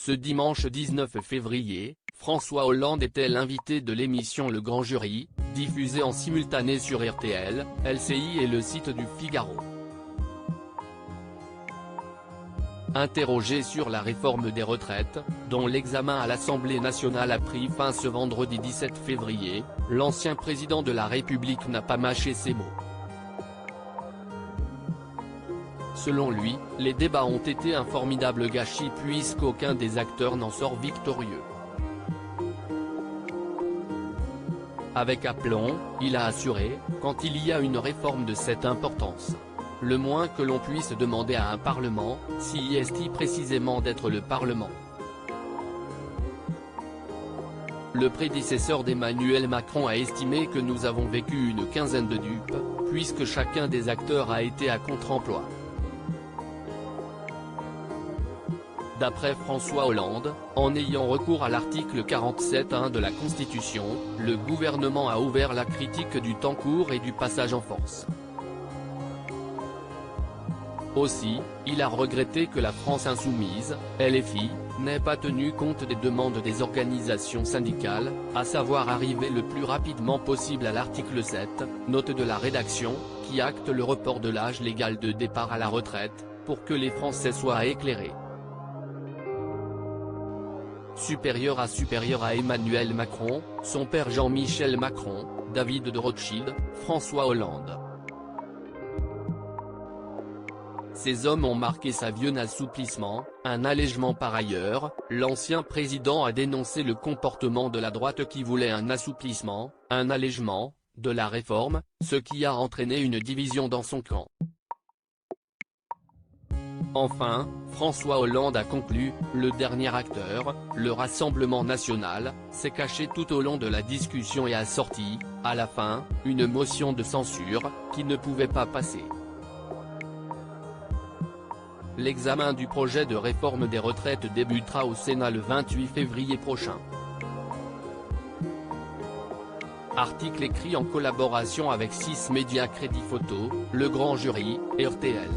Ce dimanche 19 février, François Hollande était l'invité de l'émission Le Grand Jury, diffusée en simultané sur RTL, LCI et le site du Figaro. Interrogé sur la réforme des retraites, dont l'examen à l'Assemblée nationale a pris fin ce vendredi 17 février, l'ancien président de la République n'a pas mâché ses mots. Selon lui, les débats ont été un formidable gâchis puisqu'aucun des acteurs n'en sort victorieux. Avec aplomb, il a assuré, quand il y a une réforme de cette importance, le moins que l'on puisse demander à un Parlement, s'y est précisément d'être le Parlement. Le prédécesseur d'Emmanuel Macron a estimé que nous avons vécu une quinzaine de dupes, puisque chacun des acteurs a été à contre-emploi. D'après François Hollande, en ayant recours à l'article 47.1 de la Constitution, le gouvernement a ouvert la critique du temps court et du passage en force. Aussi, il a regretté que la France insoumise, LFI, n'ait pas tenu compte des demandes des organisations syndicales, à savoir arriver le plus rapidement possible à l'article 7, note de la rédaction, qui acte le report de l'âge légal de départ à la retraite, pour que les Français soient éclairés. Supérieur à Emmanuel Macron, son père Jean-Michel Macron, David de Rothschild, François Hollande. Ces hommes ont marqué sa vie un assouplissement, un allègement par ailleurs, l'ancien président a dénoncé le comportement de la droite qui voulait un assouplissement, un allègement, de la réforme, ce qui a entraîné une division dans son camp. Enfin, François Hollande a conclu, le dernier acteur, le Rassemblement national, s'est caché tout au long de la discussion et a sorti, à la fin, une motion de censure, qui ne pouvait pas passer. L'examen du projet de réforme des retraites débutera au Sénat le 28 février prochain. Article écrit en collaboration avec 6 médias Crédit Photo, Le Grand Jury, et RTL.